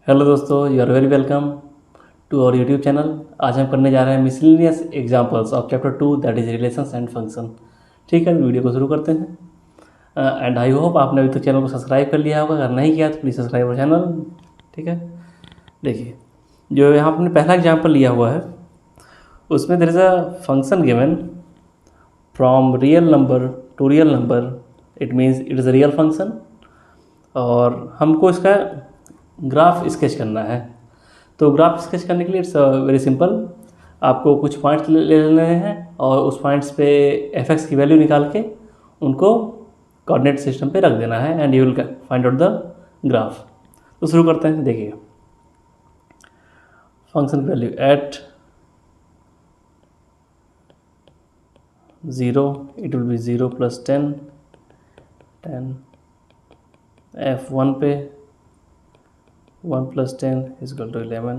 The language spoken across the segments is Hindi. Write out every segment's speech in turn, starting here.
हेलो दोस्तों, you are very welcome to our YouTube channel. आज हम करने जा रहे हैं miscellaneous examples of chapter 2 that is relations and function. ठीक है, वीडियो को शुरू करते हैं। एंड आई होप आपने अभी तक चैनल को सब्सक्राइब कर लिया होगा। अगर नहीं किया तो प्लीज़ सब्सक्राइब अवर चैनल। ठीक है, देखिए जो यहाँ आपने पहला एग्जाम्पल लिया हुआ है उसमें there is a function given from real number to real number. It means it is a real function और हमको इसका ग्राफ स्केच करना है। तो ग्राफ स्केच करने के लिए इट्स वेरी सिंपल। आपको कुछ पॉइंट्स ले लेने हैं और उस पॉइंट्स पे एफ एक्स की वैल्यू निकाल के उनको कोऑर्डिनेट सिस्टम पे रख देना है and you will find out the graph. तो शुरू करते हैं। देखिए फंक्शन की value at 0 it will be 0 + 10 10 F1 पे 1 + 10 = 11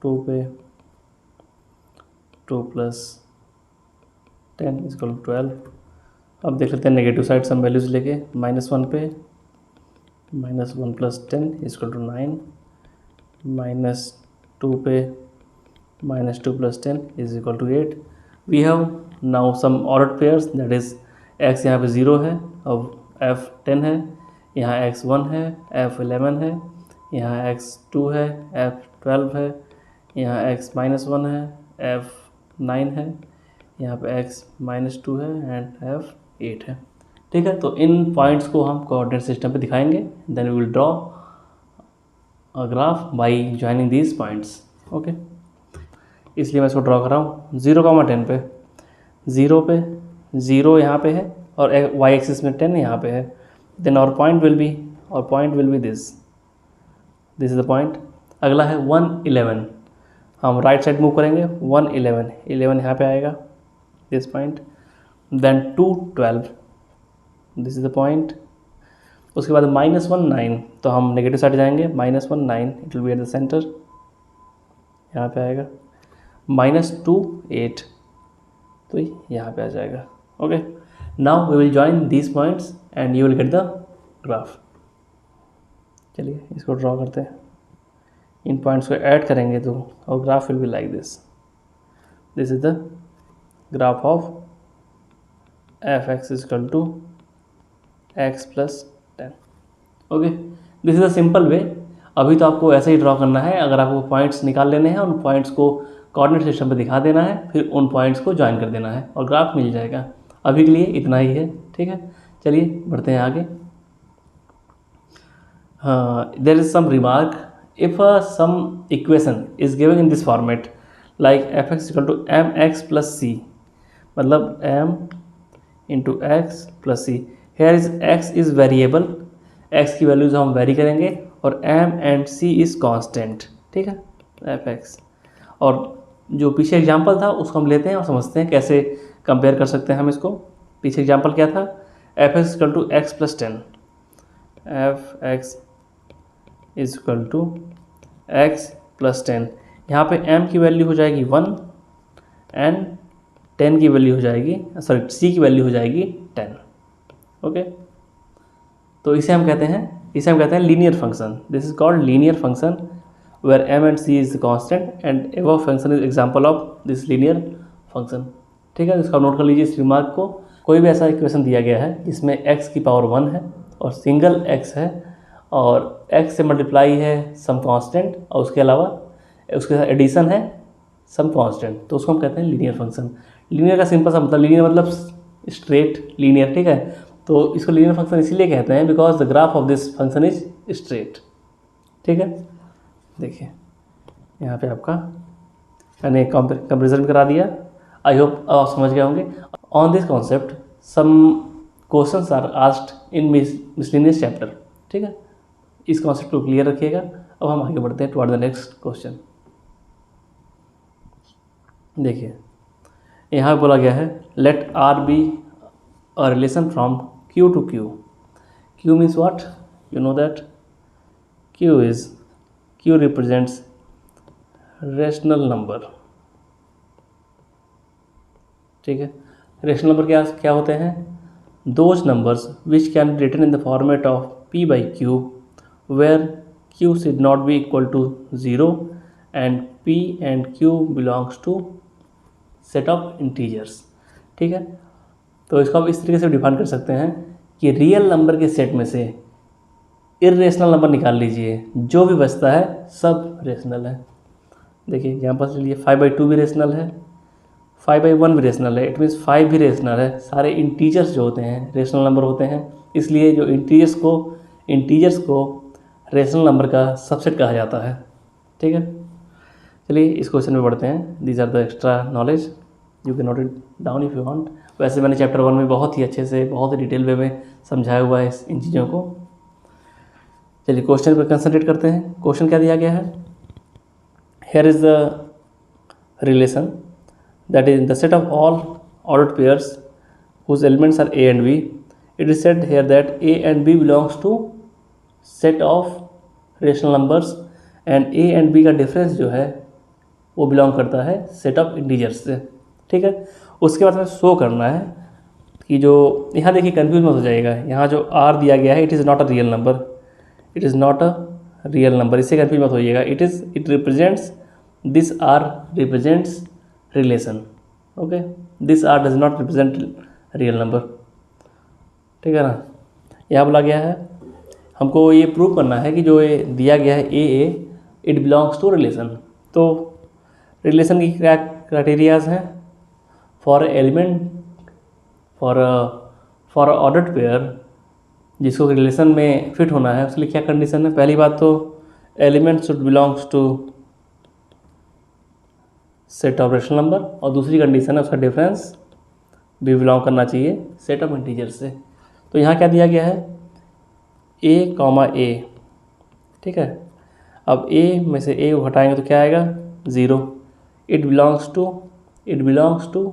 2 पे 2 + 10 = 12। अब देख लेते हैं नेगेटिव साइड सम वैल्यूज लेके। -1 पे -1 + 10 = 9 -2 पे -2 + 10 = 8। We have now some ordered pairs that is x यहाँ पे 0 है और f 10 है, यहाँ x 1 है, f 11 है, यहाँ x 2 है, f 12 है, यहाँ x -1 है, f 9 है, यहाँ पे x -2 है एंड f 8 है। ठीक है, तो इन पॉइंट्स को हम कोऑर्डिनेट सिस्टम पे दिखाएंगे। Then we will draw a graph by joining these points. Okay, इसलिए मैं इसको ड्रॉ कर रहा हूँ 0, 10 पे 0 पे 0 यहाँ पे है और y एक्सिस में 10 यहाँ पे है। देन और point will be this is the point. अगला है 1 11। हम राइट साइड मूव करेंगे 1 11 11 यहाँ पे आएगा this point. Then 2 12 this is the point. उसके बाद -1 9 तो हम नेगेटिव साइड जाएंगे -1 9 it will B at the centre, यहाँ पे आएगा। -2 8 तो यहाँ पे आ जाएगा। Okay, now we will join these points and you will get the graph. चलिए इसको ड्रॉ करते हैं। इन पॉइंट्स को ऐड करेंगे तो और graph will be like this is the graph of F X = x + 10। Okay, this is a simple way. अभी तो आपको ऐसे ही ड्रॉ करना है। अगर आपको पॉइंट्स निकाल लेने हैं, उन पॉइंट्स को कोऑर्डिनेट सिस्टम पे दिखा देना है, फिर उन पॉइंट्स को ज्वाइन कर देना है और ग्राफ मिल जाएगा। अभी के लिए इतना ही है। ठीक है, चलिए बढ़ते हैं आगे। There is some remark if some equation is given in this format like F X = mx + c, मतलब m × x + c। Here is x is variable, x की वैल्यूज हम वेरी करेंगे और m and c is constant. ठीक है, एफ एक्स। और जो पीछे एग्जांपल था उसको हम लेते हैं और समझते हैं कैसे कंपेयर कर सकते हैं हम इसको। पीछे एग्जांपल क्या था? F X = x + 10 F X = x + 10। यहाँ पे m की वैल्यू हो जाएगी 1 एंड 10 की वैल्यू हो जाएगी, सॉरी c की वैल्यू हो जाएगी 10। ओके, तो इसे हम कहते हैं linear function. This is called linear function where m and c is constant and above function is example of this linear function. ठीक है, इसका नोट कर लीजिए इस रिमार्क को। कोई भी ऐसा इक्वेशन दिया गया है जिसमें x की पावर 1 है और सिंगल x है और x से मल्टीप्लाई है सम कांस्टेंट और उसके अलावा उसके साथ एडिशन है सम कांस्टेंट, तो उसको हम कहते हैं लीनियर फंक्शन। लीनियर का सिंपल सा मतलब, लीनियर मतलब स्ट्रेट लीनियर। ठीक है, तो इसको लीनियर फंक्शन इसीलिए कहते हैं because the graph of this function is straight. ठीक है, देखिए यहाँ पे आपका मैंने कंपेरिजन करा दिया। आई होप आप समझ गए होंगे। On this concept some questions are asked in miscellaneous chapter. ठीक है, इस कॉन्सेप्ट को क्लियर रखिएगा। अब हम आगे बढ़ते हैं टुवर्ड द नेक्स्ट क्वेश्चन। देखिए यहाँ पे बोला गया है let R be a relation from q to q। q means what? You know that q represents rational number। ठीक है, रेशनल नंबर क्या होते हैं? Those numbers which can be written in the format of p/q where q should not be equal to 0 and p and q belongs to set of integers. ठीक है, तो इसको आप इस तरीके से डिफाइन कर सकते हैं कि रियल नंबर के सेट में से इर्रेशनल नंबर निकाल लीजिए, जो भी बचता है सब रेशनल है। देखिए यहाँ पर चलिए 5/2 भी रेशनल है, 5/1 भी रेशनल है, इट मीन्स 5 भी रेशनल है। सारे इंटीजर्स जो होते हैं रेशनल नंबर होते हैं, इसलिए जो इंटीजर्स को रेशनल नंबर का सबसेट कहा जाता है। ठीक है, चलिए इस क्वेश्चन में बढ़ते हैं। These are the extra knowledge, you can note it down if you want. वैसे मैंने चैप्टर 1 में बहुत ही अच्छे से बहुत ही डिटेल वे में समझाया हुआ है इन चीज़ों को। चलिए क्वेश्चन पर कंसंट्रेट करते हैं। क्वेश्चन क्या दिया गया है? Here is the relation that is in the set of all ordered pairs whose elements are a and b. It is said here that a and b belongs to set of rational numbers and a and b का डिफरेंस जो है वो बिलोंग करता है सेट ऑफ इंटीजर्स से। ठीक है, उसके बाद हमें शो करना है कि जो यहाँ देखिए कन्फ्यूज मत हो जाएगा, यहाँ जो r दिया गया है it is not a real number, it is not a real number, इससे कन्फ्यूज मत होइएगा। It represents this r represents relation. Okay, this R does not represent real number. ठीक है ना, यहाँ बोला गया है हमको ये प्रूव करना है कि जो ये दिया गया है ए इट बिलोंग्स टू रिलेशन। तो रिलेशन की क्या क्राइटेरियाज हैं? For element for ordered pair जिसको रिलेशन में फिट होना है उसके लिए क्या कंडीशन है? पहली बात तो element should belongs to set of rational number, और दूसरी कंडीशन है उसका डिफरेंस भी बिलोंग करना चाहिए सेट ऑफ इंटीजर से। तो यहाँ क्या दिया गया है? a, a। ठीक है, अब a में से a को हटाएंगे तो क्या आएगा? 0। It belongs to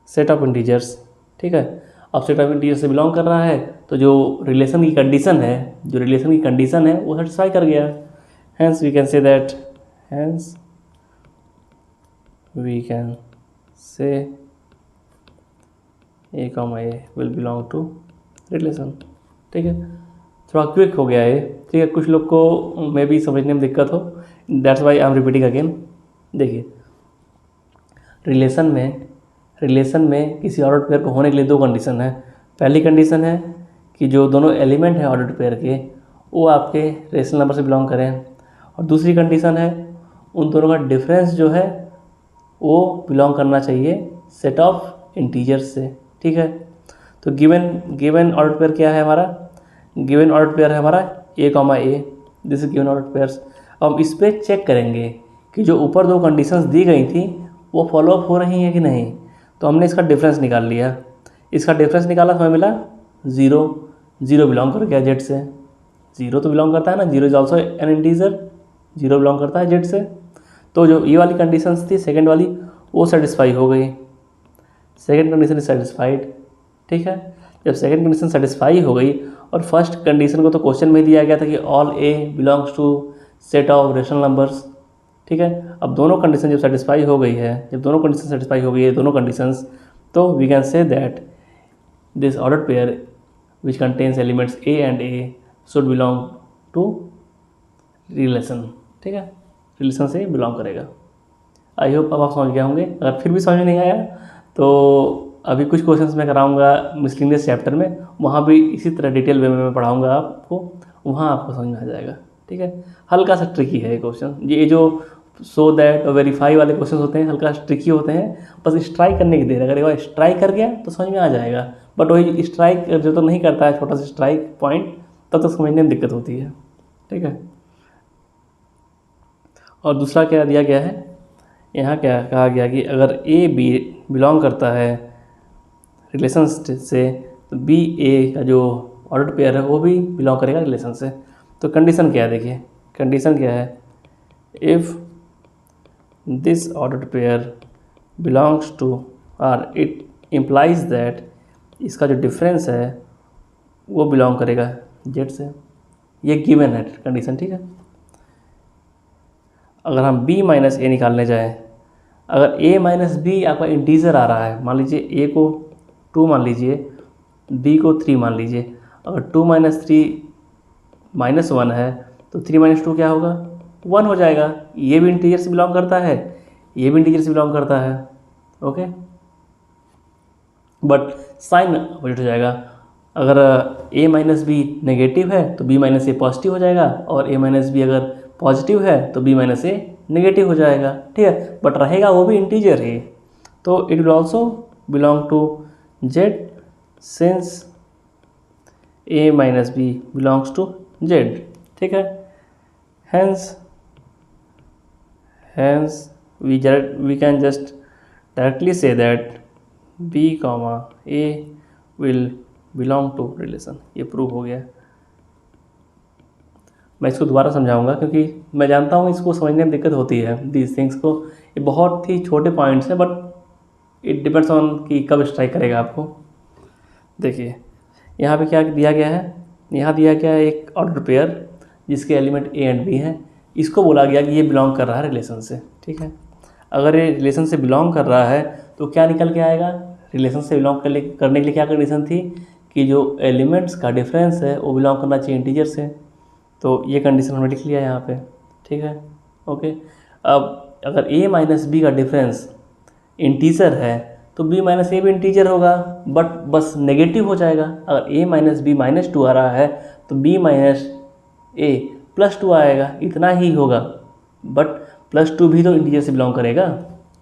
set of integers. ठीक है, अब सेट ऑफ इंटीजर से बिलोंग कर रहा है तो जो रिलेशन की कंडीशन है वो सेटिस्फाई कर गया। Hence we can say that a, a will belong to relation। ठीक है, थोड़ा क्विक हो गया है। ठीक है, कुछ लोग को मे भी समझने में दिक्कत हो, that's why I am repeating again. देखिए रिलेशन में किसी ऑर्डर्ड पेयर को होने के लिए दो कंडीशन है। पहली कंडीशन है कि जो दोनों एलिमेंट हैं ऑर्डर्ड पेयर के वो आपके रेशनल नंबर से बिलोंग करें, और दूसरी कंडीशन है उन दोनों का डिफरेंस जो है वो बिलोंग करना चाहिए सेट ऑफ इंटीजर्स से। ठीक है, तो गिवन ऑर्डर पेयर क्या है हमारा? गिवन ऑर्डर पेयर है हमारा a, this is given order pairs. अब हम इस पर चेक करेंगे कि जो ऊपर दो कंडीशंस दी गई थी वो फॉलो अप हो रही हैं कि नहीं। तो हमने इसका डिफरेंस निकाल लिया, इसका डिफरेंस निकाला तो हमें मिला 0। 0 बिलोंग कर गया जेड से, 0 तो बिलोंग करता है ना, 0 is also an integer, 0 belong करता है जेड से। तो जो ये वाली कंडीशंस थी सेकंड वाली वो सेटिस्फाई हो गई, सेकंड कंडीशन इज सेटिस्फाइड। ठीक है, जब सेकंड कंडीशन सेटिस्फाई हो गई और फर्स्ट कंडीशन को तो क्वेश्चन में दिया गया था कि all A belongs to set of rational numbers. ठीक है, अब दोनों कंडीशन जब सेटिस्फाई हो गई है, दोनों कंडीशंस, तो we can say that this ordered pair which contains elements A and A should belong to relation. ठीक है, रिलेशन से बिलोंग करेगा। आई होप अब आप समझ गए होंगे। अगर फिर भी समझ में नहीं आया तो अभी कुछ क्वेश्चंस मैं कराऊंगा मिसलिनियस चैप्टर में, वहाँ भी इसी तरह डिटेल वे में मैं पढ़ाऊंगा आपको, वहाँ आपको समझ में आ जाएगा। ठीक है, हल्का सा ट्रिकी है ये क्वेश्चन, ये जो सो दैट और वेरीफाई वाले क्वेश्चन होते हैं हल्का ट्रिकी होते हैं, बस स्ट्राइक करने की देर। अगर एक बार स्ट्राइक कर गया तो समझ में आ जाएगा, बट वही स्ट्राइक जो तो नहीं करता है छोटा सा स्ट्राइक पॉइंट, तब तो समझने में दिक्कत होती है। ठीक है, और दूसरा क्या दिया गया है, यहाँ क्या कहा गया कि अगर ए बी बिलोंग करता है रिलेशन से तो बी ए का जो ऑर्डर्ड पेयर है वो भी बिलोंग करेगा रिलेशन से। तो कंडीशन क्या है? देखिए कंडीशन क्या है, if this ordered pair belongs to R it implies that, इसका जो डिफरेंस है वो बिलोंग करेगा जेड से। ये गिवन है कंडीशन। ठीक है, अगर हम b माइनस ए निकालने जाएँ, अगर a माइनस बी आपका इंटीजर आ रहा है, मान लीजिए a को 2 मान लीजिए, b को 3 मान लीजिए, अगर 2 - 3 -1 है तो 3 - 2 क्या होगा, 1 हो जाएगा। ये भी इंटीजर से बिलोंग करता है, ये भी इंटीजर से बिलोंग करता है। ओके, बट साइन अपोजिट हो जाएगा। अगर a - b नेगेटिव है तो b - a पॉजिटिव हो जाएगा, और a - b अगर पॉजिटिव है तो b - a नेगेटिव हो जाएगा। ठीक है, बट रहेगा वो भी इंटीजर ही, तो it will also belong to z since a - b belongs to z। ठीक है, hence we can just directly say that b, a will belong to relation। ये प्रूव हो गया। मैं इसको दोबारा समझाऊंगा क्योंकि मैं जानता हूँ इसको समझने में दिक्कत होती है, दीज थिंग्स को। ये बहुत ही छोटे पॉइंट्स हैं, बट इट डिपेंड्स ऑन कि कब स्ट्राइक करेगा आपको। देखिए यहाँ पे क्या दिया गया है, यहाँ दिया गया है एक ऑर्डर पेयर जिसके एलिमेंट ए एंड बी हैं। इसको बोला गया कि ये बिलोंग कर रहा है रिलेशन से। ठीक है, अगर ये रिलेशन से बिलोंग कर रहा है तो क्या निकल के आएगा, रिलेशन से बिलोंग करने के लिए क्या कंडीशन थी कि जो एलिमेंट्स का डिफरेंस है वो बिलोंग करना चाहिए इंटीजर से। तो ये कंडीशन हमने लिख लिया यहाँ पे। ठीक है, ओके। अब अगर a - b का डिफरेंस इंटीजर है तो b - a भी इंटीजर होगा, बट बस नेगेटिव हो जाएगा। अगर a - b -2 आ रहा है तो b - a +2 आएगा, इतना ही होगा, बट +2 भी तो इंटीजर से बिलोंग करेगा।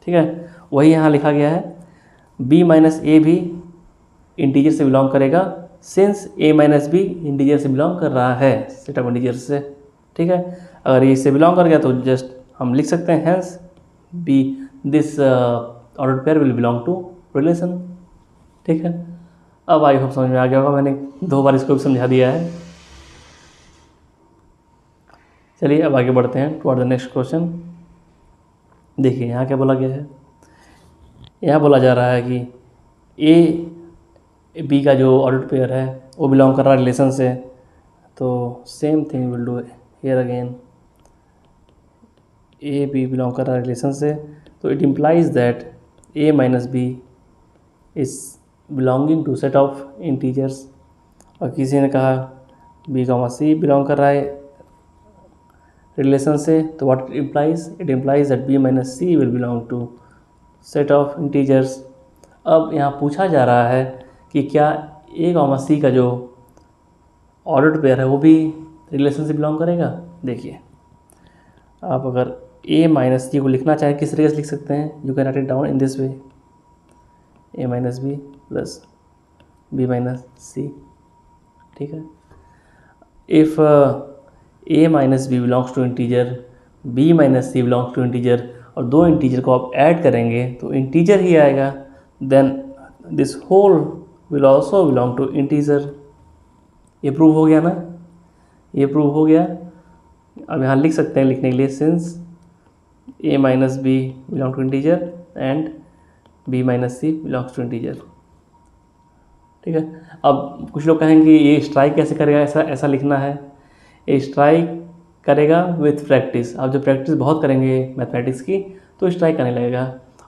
ठीक है, वही यहाँ लिखा गया है, b - a भी इंटीजर से बिलोंग करेगा सिंस a - b इंटीजर से बिलोंग कर रहा है, सेट ऑफ इंटीजर से। ठीक है, अगर ये इससे बिलोंग कर गया तो जस्ट हम लिख सकते हैं hence b this order pair will belong to relation. ठीक है, अब आई होप समझ में आ गया होगा, मैंने 2 बार इसको भी समझा दिया है। चलिए अब आगे बढ़ते हैं टुवर्ड द नेक्स्ट क्वेश्चन। देखिए यहाँ क्या बोला गया है, यहाँ बोला जा रहा है कि ए बी का जो ऑर्डर पेयर है वो बिलोंग कर रहा है रिलेशन से। तो same thing will do here again, A B belong कर रहा है रिलेशन से, तो it implies that a - b is belonging to set of integers. और किसी ने कहा b, c बिलोंग कर रहा है रिलेशन से, तो what it implies that b - c will belong to set of integers. अब यहाँ पूछा जा रहा है कि क्या a, c का जो ऑर्डर्ड पेयर है वो भी रिलेशन से बिलोंग करेगा। देखिए आप अगर a - c को लिखना चाहें किस तरीके से लिख सकते हैं, you can write it down in this way, a - b plus b - c। ठीक है, if a - b belongs to integer, b - c belongs to integer, और 2 इंटीजर को आप ऐड करेंगे तो इंटीजर ही आएगा, then this whole will also belong to integer. ये प्रूव हो गया ना, ये प्रूव हो गया। अब यहाँ लिख सकते हैं लिखने के लिए, since a - b belong to integer and b - c belongs to integer. ठीक है, अब कुछ लोग कहेंगे ये स्ट्राइक कैसे करेगा, ऐसा लिखना है। ये स्ट्राइक करेगा विथ प्रैक्टिस। आप जब प्रैक्टिस बहुत करेंगे मैथमेटिक्स की तो स्ट्राइक करने लगेगा।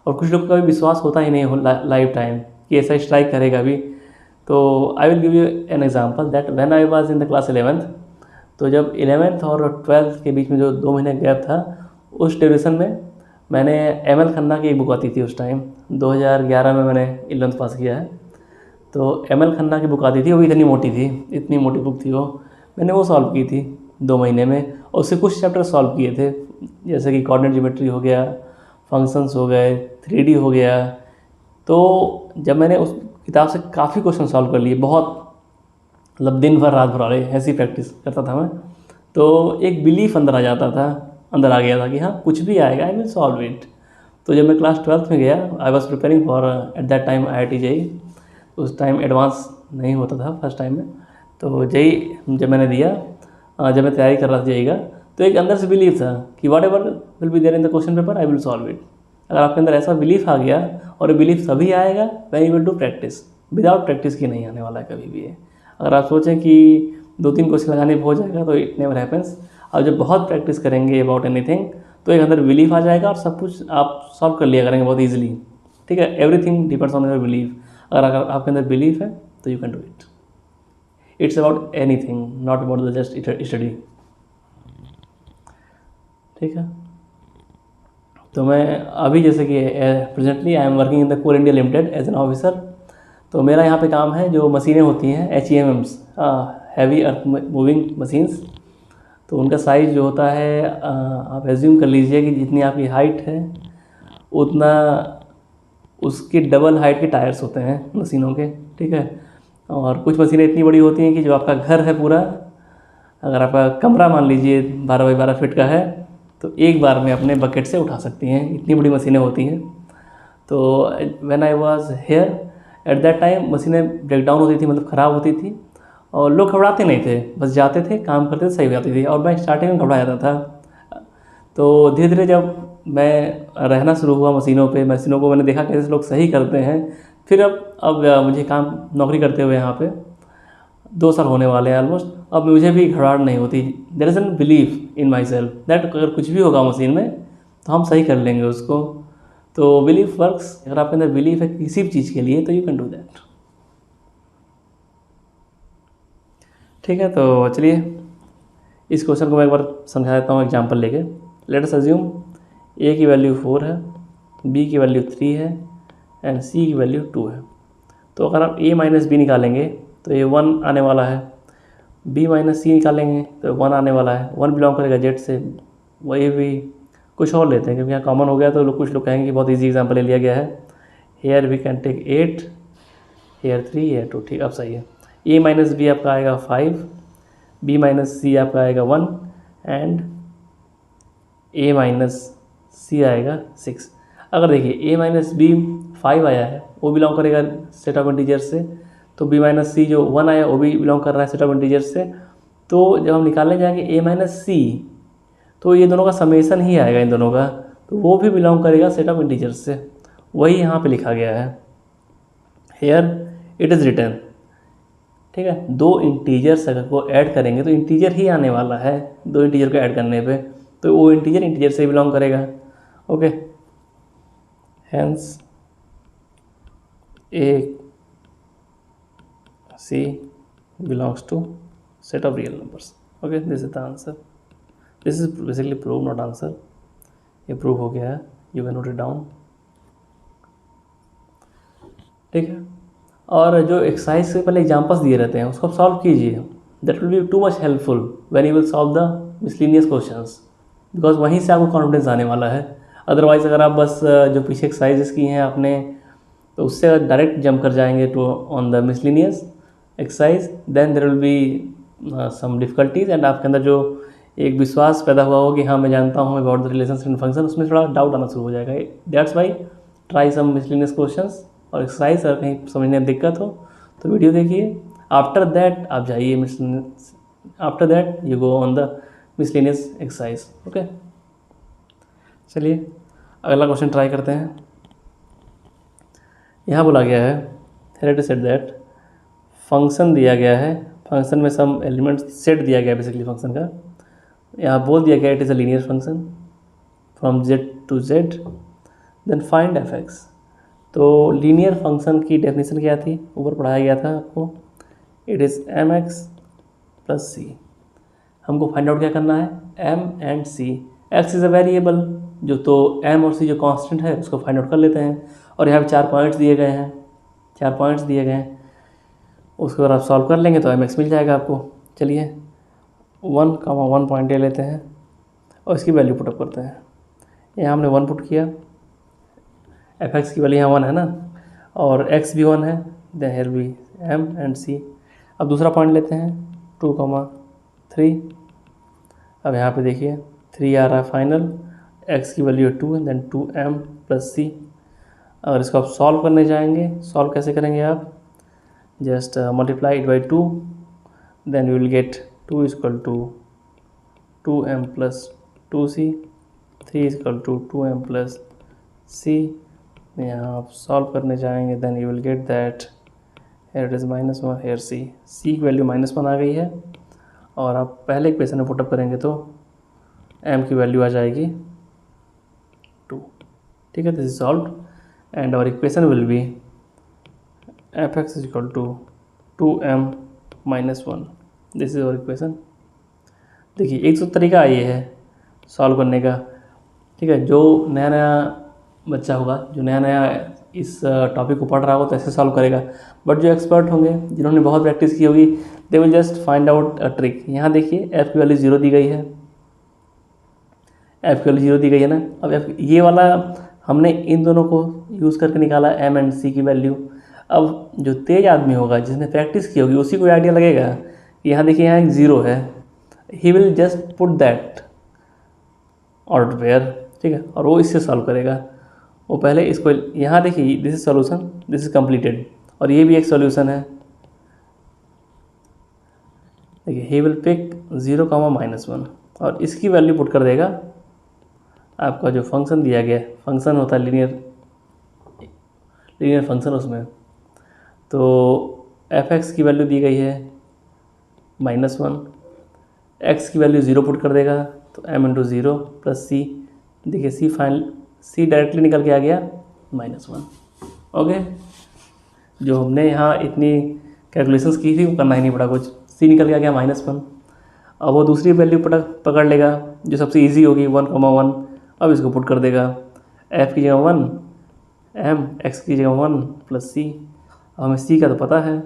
और कुछ लोग का भी विश्वास होता ही नहीं हो लाइफ टाइम कि ऐसा स्ट्राइक करेगा भी। तो I will give you an example that when I was in the class 11th, तो जब 11th और 12th के बीच में जो 2 महीने गैप था, उस ड्यूरेशन में मैंने एम एल खन्ना की एक बुक आती थी उस टाइम, 2011 में मैंने 11th पास किया है। तो एम एल खन्ना की बुक आती थी, वो इतनी मोटी थी, इतनी मोटी बुक थी वो। मैंने वो सॉल्व की थी 2 महीने में, और उससे कुछ चैप्टर सॉल्व किए थे, जैसे कि कोऑर्डिनेट ज्योमेट्री हो गया, फंक्शंस हो गए, 3D हो गया। तो जब मैंने उस किताब से काफ़ी क्वेश्चन सॉल्व कर लिए, बहुत मतलब दिन भर रात भर वाले ऐसी प्रैक्टिस करता था मैं, तो एक बिलीफ अंदर आ जाता था, अंदर आ गया था कि हाँ कुछ भी आएगा आई विल सॉल्व इट। तो जब मैं क्लास 12th में गया, I was preparing for eight that time IIT JEE। उस टाइम एडवांस नहीं होता था फर्स्ट टाइम में। तो JEE जब मैंने दिया, जब मैं तैयारी कर रहा था JEE का, तो एक अंदर से बिलीव था कि whatever will be there in the question paper I will solve it. अगर आपके अंदर ऐसा बिलीफ आ गया, और ये बिलीफ तभी आएगा when you will do practice, without practice की नहीं आने वाला है कभी भी है। अगर आप सोचें कि 2-3 क्वेश्चन लगाने में हो जाएगा तो इट नेवर हैपेंस। और जब बहुत प्रैक्टिस करेंगे अबाउट एनीथिंग तो एक अंदर बिलीफ आ जाएगा और सब कुछ आप सॉल्व कर लिया करेंगे बहुत ईजिली। ठीक है, everything depends on your belief. अगर आपके अंदर बिलीफ है तो you can do it. It's about anything, not about the just study. ठीक है, तो मैं अभी जैसे कि presently I am working in the Coal India Limited as an officer. तो मेरा यहाँ पे काम है, जो मशीनें होती हैं HEMMs, heavy earth moving machines, तो उनका साइज़ जो होता है, आप एज्यूम कर लीजिए कि जितनी आपकी हाइट है उतना उसकी डबल हाइट के टायर्स होते हैं मशीनों के। ठीक है, और कुछ मशीनें इतनी बड़ी होती हैं कि जो आपका घर है पूरा, अगर आपका कमरा मान लीजिए 12 बाई 12 फीट का है, तो एक बार में अपने बकेट से उठा सकती हैं, इतनी बड़ी मशीनें होती हैं। तो when I was here at that time, मशीनें ब्रेक डाउन होती थी, मतलब ख़राब होती थी, और लोग घबराते नहीं थे, बस जाते थे, काम करते थे, सही हो जाती थी। और मैं स्टार्टिंग में घबरा जाता था। तो धीरे धीरे जब मैं रहना शुरू हुआ मशीनों पे, मशीनों को मैंने देखा कैसे लोग सही करते हैं, फिर अब मुझे काम नौकरी करते हुए यहाँ पे 2 साल होने वाले हैं ऑलमोस्ट, अब मुझे भी घबराहट नहीं होती। There is an believe in myself that अगर कुछ भी होगा मशीन में तो हम सही कर लेंगे उसको। तो बिलीव वर्क्स, अगर आपके अंदर बिलीव है किसी भी चीज़ के लिए तो यू कैन डू दैट। ठीक है, तो चलिए इस क्वेश्चन को मैं एक बार समझा देता हूँ एग्जाम्पल लेके। लेट अस अज्यूम A की वैल्यू 4 है, B की वैल्यू 3 है एंड C की वैल्यू 2 है। तो अगर आप A माइनस बी निकालेंगे तो ये 1 आने वाला है, B माइनस सी निकालेंगे तो 1 आने वाला है। 1 बिलोंग करेगा Z से। वही भी कुछ और लेते हैं क्योंकि यहाँ कॉमन हो गया, तो कुछ लोग कहेंगे कि बहुत ईजी एग्जाम्पल ले लिया गया है। Here we can take 8, here 3, here 2। ठीक, अब सही है। A माइनस बी आपका आएगा 5, B माइनस सी आपका आएगा 1 एंड A माइनस सी आएगा 6। अगर देखिए A माइनस बी 5 आया है, वो बिलोंग करेगा सेट ऑफ इंटीजर से, तो B माइनस सी जो 1 आया वो भी बिलोंग कर रहा है सेट ऑफ इंटीजर से। तो जब हम निकालने जाएंगे A माइनस सी, तो ये दोनों का समेसन ही आएगा इन दोनों का, तो वो भी बिलोंग करेगा सेट ऑफ इंटीजर से। वही यहाँ पे लिखा गया है, हेयर इट इज़ रिटन। ठीक है, 2 इंटीजर्स अगर को ऐड करेंगे तो इंटीजर ही आने वाला है, 2 इंटीजर को ऐड करने पे, तो वो इंटीजर से बिलोंग करेगा। Okay, hence A C belongs to set of real numbers. Okay, this is the answer. This is basically proof, not answer. ये प्रूव हो गया है, you can note it down. ठीक है, और जो एक्सरसाइज से पहले एग्जाम्पल्स दिए रहते हैं उसको आप सॉल्व कीजिए। That will be too much helpful when you will solve the miscellaneous questions, because वहीं से आपको कॉन्फिडेंस आने वाला है। अदरवाइज़ अगर आप बस जो पीछे एक्सरसाइजेस की हैं आपने, तो उससे डायरेक्ट जंप कर जाएंगे to on the miscellaneous exercise, then there will be some difficulties, and आपके अंदर जो एक विश्वास पैदा हुआ हो कि हाँ मैं जानता हूँ about the relations and function, उसमें थोड़ा डाउट आना शुरू हो जाएगा। That's why try some miscellaneous questions और एक्सरसाइज। अगर कहीं समझने में दिक्कत हो तो वीडियो देखिए, आफ्टर दैट आप जाइए after that you go on the miscellaneous exercise. Okay, चलिए अगला क्वेश्चन ट्राई करते हैं। यहाँ बोला गया है, here it said that function दिया गया है, फंक्शन में सम एलिमेंट सेट दिया गया है बेसिकली फंक्शन का। यहाँ बोल दिया गया it is a linear function from Z to Z, then find f(x). तो लीनियर फंक्शन की डेफिनेशन क्या थी, ऊपर पढ़ाया गया था आपको, it is mx plus c। हमको फाइंड आउट क्या करना है, m and c। x is a variable, जो तो m और c जो कांस्टेंट है उसको फाइंड आउट कर लेते हैं। और यहाँ पे 4 पॉइंट्स दिए गए हैं, 4 पॉइंट्स दिए गए हैं, उसको अगर आप सॉल्व कर लेंगे तो mx मिल जाएगा आपको। चलिए 1, 1 पॉइंट ले लेते हैं और इसकी वैल्यू पुटअप करते हैं। यहाँ हमने 1 पुट किया, f(x) की वैल्यू यहाँ 1 है ना, और x भी 1 है, then here be m and c। अब दूसरा पॉइंट लेते हैं 2, 3। अब यहाँ पे देखिए 3 आ रहा है फाइनल, x की value 2 then 2m plus c। अगर इसको आप सॉल्व करने जाएंगे, सॉल्व कैसे करेंगे आप, just multiply it by 2, then you will get 2 is equal to 2m plus 2c, 3 is equal to 2m plus c। यहाँ आप सॉल्व करने जाएंगे, then you will get that here it is -1, here c की वैल्यू -1 आ गई है। और आप पहले इक्वेशन में पुटअप करेंगे तो m की वैल्यू आ जाएगी 2। ठीक है, this is solved and our equation will be f(x) is equal to 2m -1। This is our equation. देखिए एक तो तरीका ये है सॉल्व करने का, ठीक है। जो नया नया बच्चा होगा, जो नया नया इस टॉपिक को पढ़ रहा होगा तो ऐसे सॉल्व करेगा, बट जो एक्सपर्ट होंगे, जिन्होंने बहुत प्रैक्टिस की होगी, they will just find out a trick. यहाँ देखिए एफ की वैल्यू 0 दी गई है, एफ की वैल्यू 0 दी गई है ना। अब एफ ये वाला हमने इन दोनों को यूज़ करके निकाला एम एंड सी की वैल्यू। अब जो तेज आदमी होगा, जिसने प्रैक्टिस की होगी, उसी को आइडिया लगेगा कि यहाँ देखिए यहाँ एक 0 है, he will just put that order pair, ठीक है, और वो इससे सॉल्व करेगा। वो पहले इसको यहाँ देखिए, this is solution, this is completed, और ये भी एक सॉल्यूशन है। देखिए ही विल पिक 0, -1 और इसकी वैल्यू पुट कर देगा। आपका जो फंक्शन दिया गया, फंक्शन होता है लीनियर फंक्शन, उसमें तो एफ एक्स की वैल्यू दी गई है -1, एक्स की वैल्यू 0 पुट कर देगा तो m इंटू 0 प्लस सी। देखिए सी फाइनल, सी डायरेक्टली निकल के आ गया -1। ओके, जो हमने यहाँ इतनी कैलकुलेशंस की थी वो करना ही नहीं पड़ा कुछ, सी निकल के आ गया -1। अब वो दूसरी वैल्यू पकड़ लेगा जो सबसे इजी होगी 1, 1। अब इसको पुट कर देगा, f की जगह 1 m, x की जगह 1 प्लस सी। अब हमें c का तो पता है,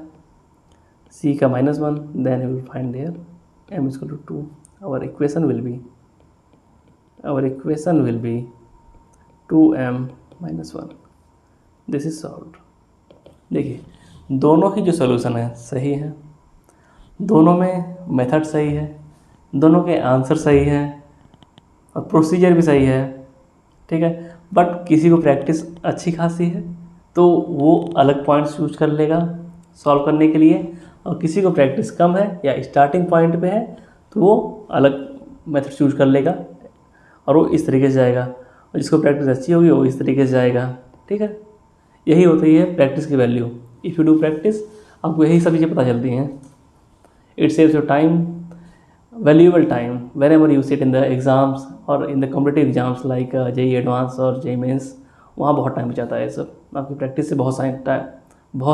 c का -1, then we will find there m is equal to 2। our equation will be 2m - 1। This is solved. देखिए दोनों ही जो सॉल्यूशन है सही है, दोनों में मेथड सही है, दोनों के आंसर सही है और प्रोसीजर भी सही है, ठीक है। बट किसी को प्रैक्टिस अच्छी खासी है तो वो अलग पॉइंट्स यूज कर लेगा सॉल्व करने के लिए, और किसी को प्रैक्टिस कम है या स्टार्टिंग पॉइंट पे है तो वो अलग मेथड चूज कर लेगा और वो इस तरीके से जाएगा, और जिसको प्रैक्टिस अच्छी होगी वो इस तरीके से जाएगा, ठीक है। यही होती है प्रैक्टिस की value. If you do practice, आपको यही सब चीज़ें पता चलती हैं। It saves your time, valuable time whenever you sit in the exams और in the competitive exams like JEE advance और जेई मेंस। वहाँ बहुत टाइम बचाता है ये सब, आपकी प्रैक्टिस से बहुत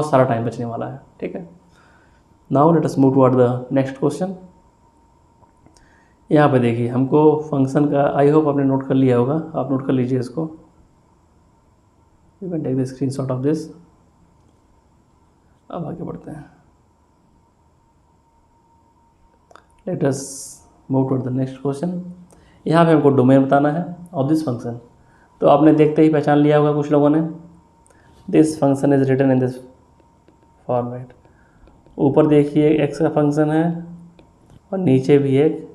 सारा टाइम बचने वाला है, ठीक है। Now let us move toward the next question. यहाँ पे देखिए हमको फंक्शन का, आई होप आपने नोट कर लिया होगा, आप नोट कर लीजिए इसको। You can take the screenshot of this. अब आगे बढ़ते हैं, let us move toward the next question. यहाँ पे हमको डोमेन बताना है ऑफ दिस फंक्शन। तो आपने देखते ही पहचान लिया होगा कुछ लोगों ने, this function is written in this format. ऊपर देखिए एक्स का फंक्शन है और नीचे भी एक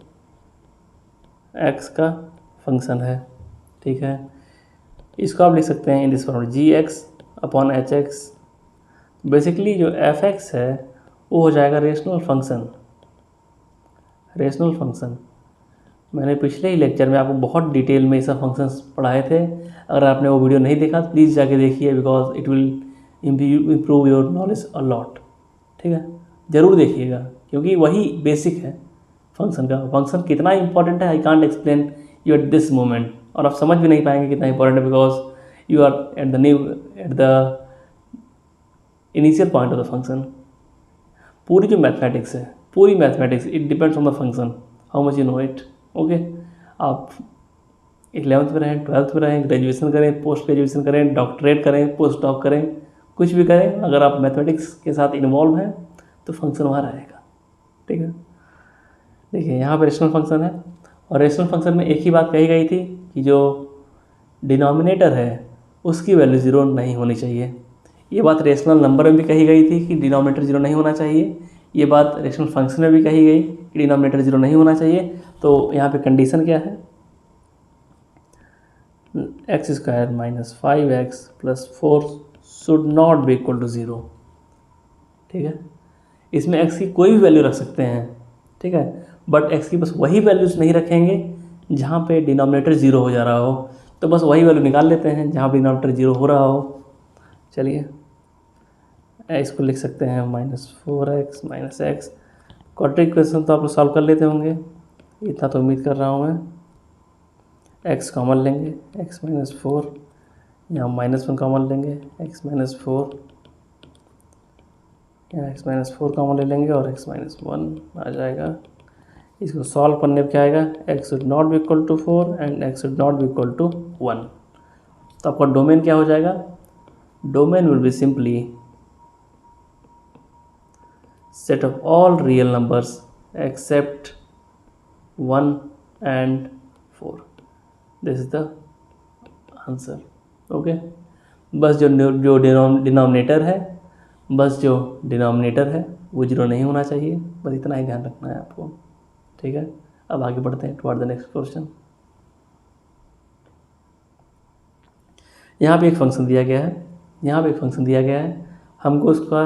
एक्स का फंक्शन है, ठीक है। इसको आप लिख सकते हैं इन दिस फॉर्मेट gx/h(x). बेसिकली जो एफ एक्स है वो हो जाएगा रेशनल फंक्शन। मैंने पिछले ही लेक्चर में आपको बहुत डिटेल में ये सब फंक्शंस पढ़ाए थे। अगर आपने वो वीडियो नहीं देखा प्लीज़ जाके देखिए, because it will improve your knowledge a lot, ठीक है। ज़रूर देखिएगा क्योंकि वही बेसिक है फंक्शन का। फंक्शन कितना इंपॉर्टेंट है I can't explain you at this moment, और आप समझ भी नहीं पाएंगे कितना इंपॉर्टेंट है, because you are at the initial point of the function. पूरी जो मैथमेटिक्स है, पूरी mathematics, it depends on the function, how much you know it. Okay, आप 11th में रहें, 12th में रहें, ग्रेजुएशन करें, पोस्ट ग्रेजुएशन करें, डॉक्टरेट करें, पोस्ट डॉक करें, कुछ भी करें, अगर आप मैथमेटिक्स के साथ इन्वॉल्व हैं तो फंक्शन वहाँ रहेगा, ठीक है। देखिए यहाँ पे रेशनल फंक्शन है, और रेशनल फंक्शन में एक ही बात कही गई थी कि जो डिनोमिनेटर है उसकी वैल्यू 0 नहीं होनी चाहिए। ये बात रेशनल नंबर में भी कही गई थी कि डिनोमिनेटर 0 नहीं होना चाहिए। ये बात रेशनल फंक्शन में भी कही गई कि डिनोमिनेटर 0 नहीं होना चाहिए। तो यहाँ पे कंडीशन क्या है, x² - 5x + 4 should not be equal to 0, ठीक है। इसमें x की कोई भी वैल्यू रख सकते हैं, ठीक है, बट x की बस वही वैल्यूज नहीं रखेंगे जहाँ पे डिनोमिनेटर 0 हो जा रहा हो। तो बस वही वैल्यू निकाल लेते हैं जहाँ पे डिनोमिनेटर 0 हो रहा हो। चलिए इसको लिख सकते हैं -4x - x। क्वाड्रेटिक इक्वेशन तो आप लोग सॉल्व कर लेते होंगे, इतना तो उम्मीद कर रहा हूँ मैं। x कॉमन लेंगे, x - 4, यहाँ -1 कॉमन लेंगे, x - 4, यहाँ x-4 कॉमन ले लेंगे और x-1 आ जाएगा। इसको सॉल्व करने पर क्या आएगा, x should not be equal to 4 and x should not be equal to 1। तो आपका डोमेन क्या हो जाएगा, domain will be simply set of all real numbers except 1 and 4. This is the answer. Okay, बस जो डिनोमिनेटर है, बस जो डिनोमिनेटर है वो जीरो नहीं होना चाहिए, बस इतना ही ध्यान रखना है आपको। ठीक है, अब आगे बढ़ते हैं टुवर्ड द नेक्स्ट क्वेश्चन। यहाँ पे एक फंक्शन दिया गया है, यहाँ पे एक फंक्शन दिया गया है, हमको उसका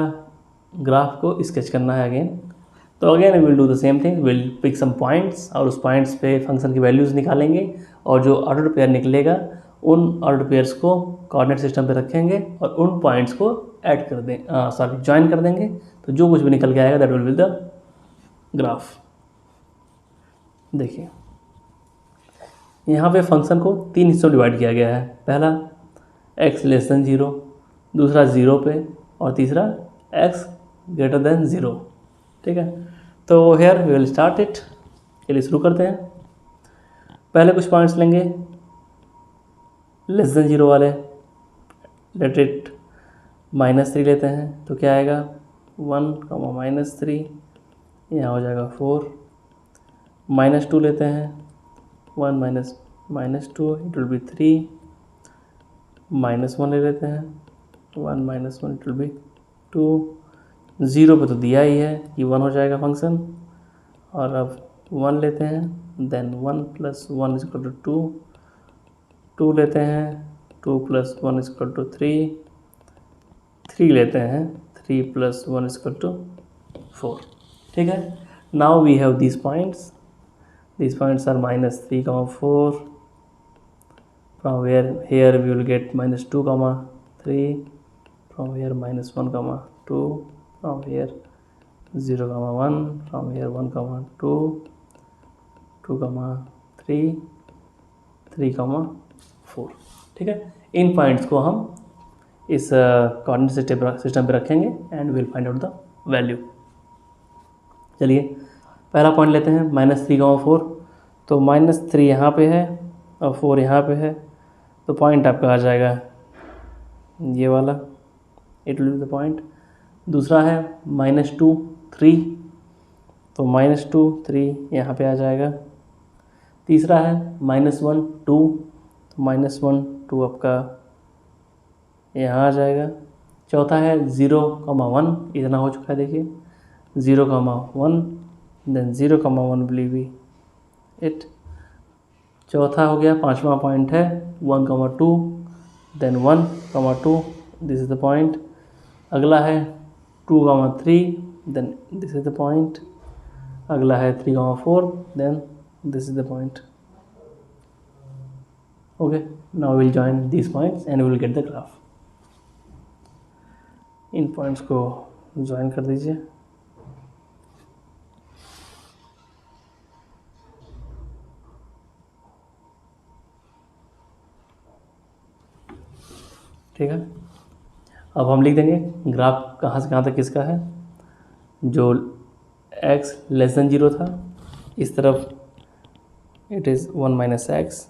ग्राफ को स्केच करना है अगेन। तो again will do the same thing, will pick some points और उस पॉइंट्स पे फंक्शन की वैल्यूज़ निकालेंगे और जो ऑर्डर पेयर निकलेगा उन ऑर्डर पेयर्स को कोऑर्डिनेट सिस्टम पे रखेंगे और उन पॉइंट्स को ऐड कर दें ज्वाइन कर देंगे। तो जो कुछ भी निकल के आएगा that will be the graph. देखिए यहाँ पे फंक्शन को 3 हिस्सों डिवाइड किया गया है। पहला x लेस देन 0, दूसरा 0 पे और तीसरा x ग्रेटर देन 0। ठीक है, तो here we will start it. चलिए शुरू करते हैं। पहले कुछ पॉइंट्स लेंगे लेस देन 0 वाले, लेट इट -3 लेते हैं। तो क्या आएगा 1, -3, यहाँ हो जाएगा 4। -2 लेते हैं, 1 -2 इट विल बी 3। -1 ले लेते हैं, 1 -1 इट विल बी 2। 0 पे तो दिया ही है कि 1 हो जाएगा फंक्शन। और अब 1 लेते हैं, देन 1 + 1 = 2। 2 लेते हैं, 2 + 1 = 3। 3 लेते हैं, 3 + 1 = 4। ठीक है, now we have these points are -3, 4। From where here we will get -2, 3। from here -1, 2। from here 0, 1। from here 1, 2, 2, 3, 3, 4। ठीक है, इन पॉइंट्स को हम इस कोऑर्डिनेट सिस्टम पे रखेंगे and will find out the value. चलिए पहला पॉइंट लेते हैं -3, 4। तो -3 यहाँ पे है और 4 यहाँ पे है, तो पॉइंट आपका आ जाएगा ये वाला, it will be the point. दूसरा है -2, 3। तो -2, 3 यहाँ पे आ जाएगा। तीसरा है -1, 2। तो -1, 2 आपका यहाँ आ जाएगा। चौथा है 0, 1, इतना हो चुका है देखिए, 0, 1, देन 0, 1 विल बी इट। चौथा हो गया, पांचवा पॉइंट है 1, 2, then 1, 2, this is the point. अगला है 2, 3, then this is the point. अगला है 3, 4, then this is the point. Okay, now will join this points and will get the graph. इन पॉइंट्स को ज्वाइन कर दीजिए। ठीक है, अब हम लिख देंगे ग्राफ कहाँ से कहाँ तक किसका है। जो x लेस देन 0 था, इस तरफ इट इज़ 1 - x,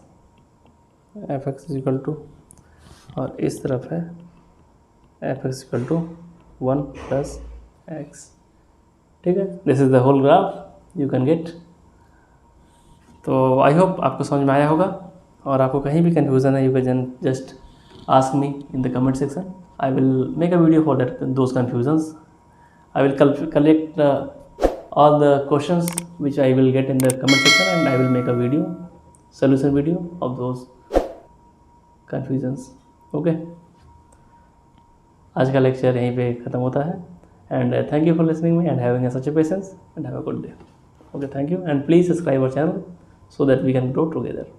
f(x) = और इस तरफ है f(x) = 1 + x। ठीक है, this is the whole graph you can get. तो आई होप आपको समझ में आया होगा, और आपको कहीं भी कन्फ्यूज़न है you can just ask me in the comment section. I will make a video for those confusions. I will collect all the questions which I will get in the comment section and I will make a video, solution video of those confusions. Okay, आज का लेक्चर यहीं पे ख़त्म होता है and thank you for listening me and having such a patience and have a good day. Okay, thank you and please subscribe our channel so that we can grow together.